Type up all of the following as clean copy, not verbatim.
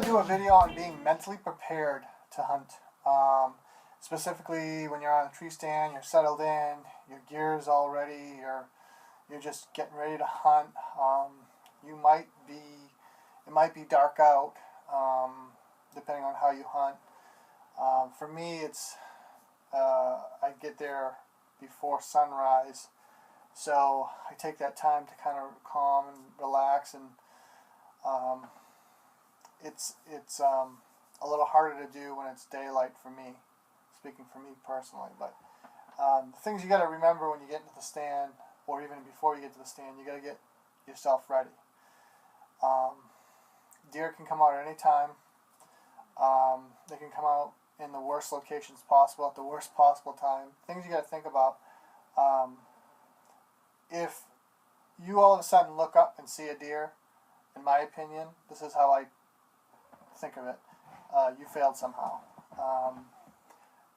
want to do a video on being mentally prepared to hunt. Specifically, when you're on a tree stand, you're settled in, your gear's all ready, you're just getting ready to hunt. It might be dark out, depending on how you hunt. For me, it's I get there before sunrise, so I take that time to kind of calm and relax, and it's a little harder to do when it's daylight for me, speaking for me personally. But the things you got to remember when you get into the stand, or even before you get to the stand, you got to get yourself ready. Deer can come out at any time. They can come out in the worst locations possible at the worst possible time. Things you got to think about. If you all of a sudden look up and see a deer, in my opinion, this is how I think of it. You failed somehow.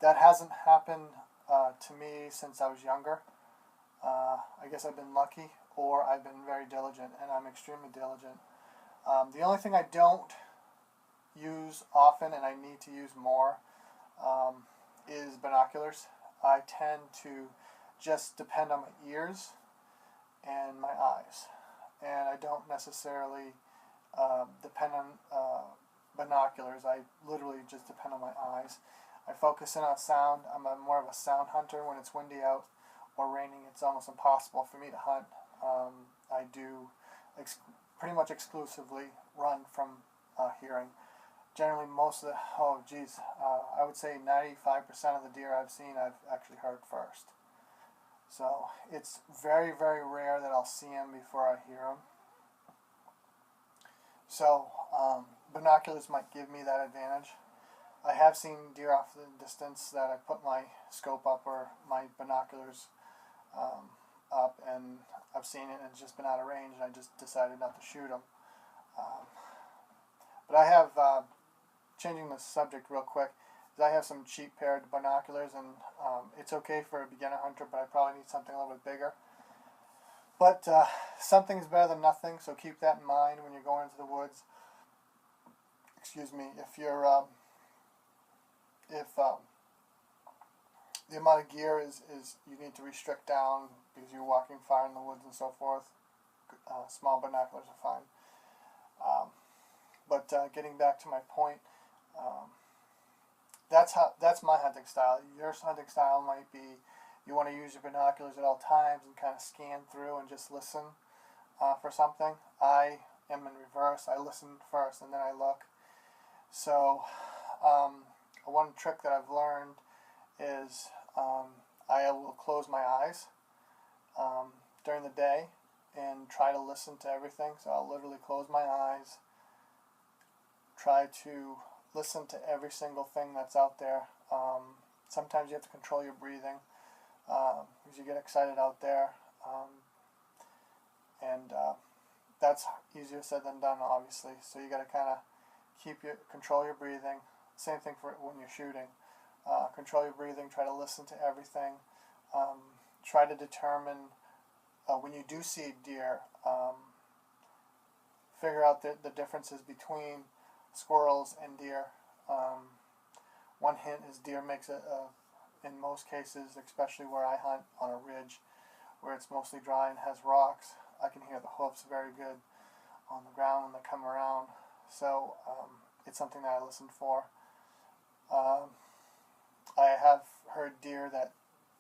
That hasn't happened to me since I was younger. I guess I've been lucky, or I've been very diligent, and I'm extremely diligent. The only thing I don't use often, and I need to use more, is binoculars. I tend to just depend on my ears and my eyes, and I don't necessarily depend on binoculars. I literally just depend on my eyes. I focus in on sound. I'm more of a sound hunter. When it's windy out or raining, it's almost impossible for me to hunt. I do pretty much exclusively run from hearing. Generally, most of the, I would say 95% of the deer I've seen, I've actually heard first. So it's very, very rare that I'll see them before I hear them. So binoculars might give me that advantage. I have seen deer off the distance that I put my scope up or my binoculars up, and I've seen it and it's just been out of range, and I just decided not to shoot them. But I have, changing the subject real quick, I have some cheap paired binoculars, and it's okay for a beginner hunter, but I probably need something a little bit bigger. But something is better than nothing, so keep that in mind when you're going into the woods. Excuse me, if the amount of gear is you need to restrict down because you're walking far in the woods and so forth, small binoculars are fine. But getting back to my point, that's my hunting style. Your hunting style might be you want to use your binoculars at all times and kind of scan through and just listen for something. I am in reverse. I listen first and then I look. So one trick that I've learned is I will close my eyes during the day and try to listen to everything. So I'll literally close my eyes, try to listen to every single thing that's out there. Sometimes you have to control your breathing because you get excited out there, and that's easier said than done, obviously. So you got to kind of control your breathing. Same thing for when you're shooting. Control your breathing. Try to listen to everything. Try to determine when you do see a deer. Figure out the differences between squirrels and deer. One hint is deer makes in most cases, especially where I hunt on a ridge, where it's mostly dry and has rocks, I can hear the hoofs very good on the ground when they come around. So it's something that I listen for. I have heard deer that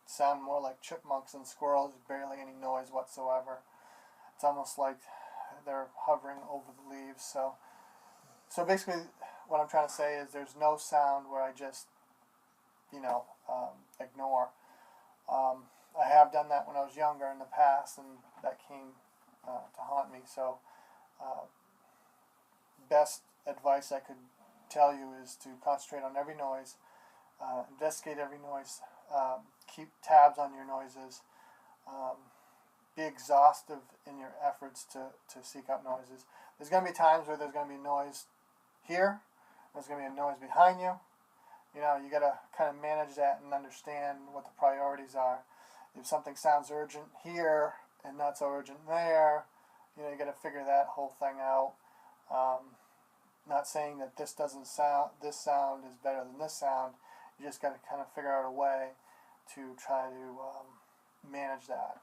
sound more like chipmunks than squirrels, barely any noise whatsoever. It's almost like they're hovering over the leaves. So basically what I'm trying to say is there's no sound where I just, ignore. I have done that when I was younger in the past, and that came to haunt me. So best advice I could tell you is to concentrate on every noise, investigate every noise, keep tabs on your noises, be exhaustive in your efforts to seek out noises. There's going to be times where there's going to be noise here, there's going to be a noise behind you. You got to kind of manage that and understand what the priorities are. If something sounds urgent here and not so urgent there, you got to figure that whole thing out. Not saying that this sound is better than this sound. You just got to kind of figure out a way to try to manage that.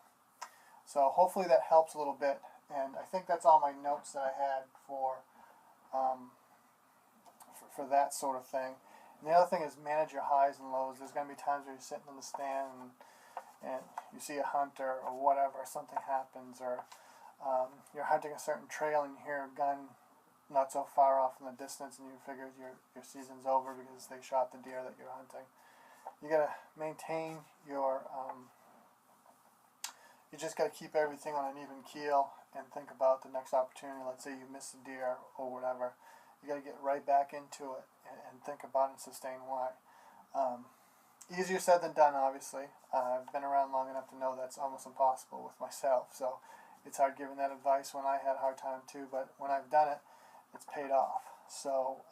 So hopefully that helps a little bit. And I think that's all my notes that I had for that sort of thing. And the other thing is manage your highs and lows. There's going to be times where you're sitting in the stand and you see a hunter or whatever, something happens, or you're hunting a certain trail and you hear a gun not so far off in the distance and you figure your season's over because they shot the deer that you're hunting. You got to maintain your, you just got to keep everything on an even keel and think about the next opportunity. Let's say you miss a deer or whatever. You got to get right back into it and think about it and sustain why. Easier said than done, obviously. I've been around long enough to know that's almost impossible with myself. So it's hard giving that advice when I had a hard time too, but when I've done it, it's paid off. So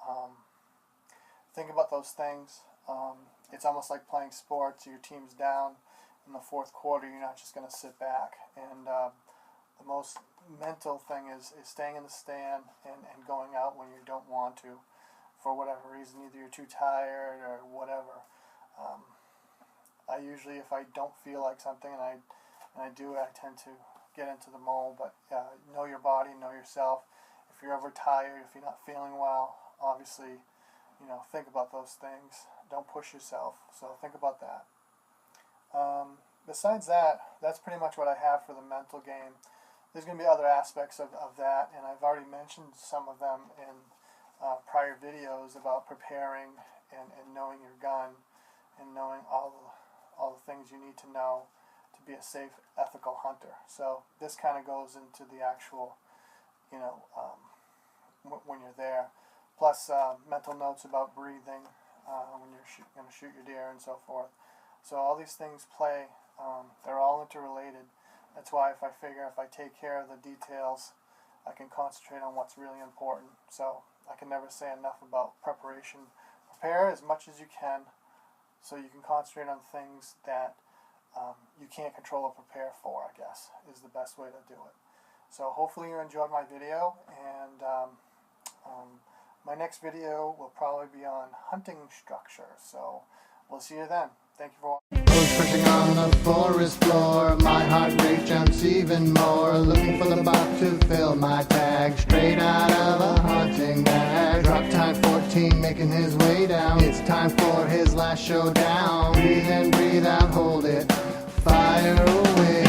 think about those things. It's almost like playing sports. Your team's down in the fourth quarter. You're not just going to sit back. And the most mental thing is staying in the stand and going out when you don't want to for whatever reason. Either you're too tired or whatever. I usually, if I don't feel like something and I do it, I tend to get into the mold. But know your body, know yourself. If you're overtired, if you're not feeling well, obviously, think about those things. Don't push yourself. So think about that. Besides that, that's pretty much what I have for the mental game. There's going to be other aspects of that, and I've already mentioned some of them in prior videos about preparing and knowing your gun and knowing all the things you need to know to be a safe, ethical hunter. So this kind of goes into the actual, when you're there. Plus mental notes about breathing when you're going to shoot your deer and so forth. So all these things play. They're all interrelated. That's why if I take care of the details, I can concentrate on what's really important. So I can never say enough about preparation. Prepare as much as you can so you can concentrate on things that you can't control or prepare for, I guess, is the best way to do it. So hopefully you enjoyed my video, and my next video will probably be on hunting structure. So we'll see you then. Thank you for watching. Pushing on the forest floor, my heart rate jumps even more. Looking for the box to fill my tag, straight out of a hunting bag. Drop time 14, making his way down. It's time for his last showdown. Breathe in, breathe out, hold it, fire away.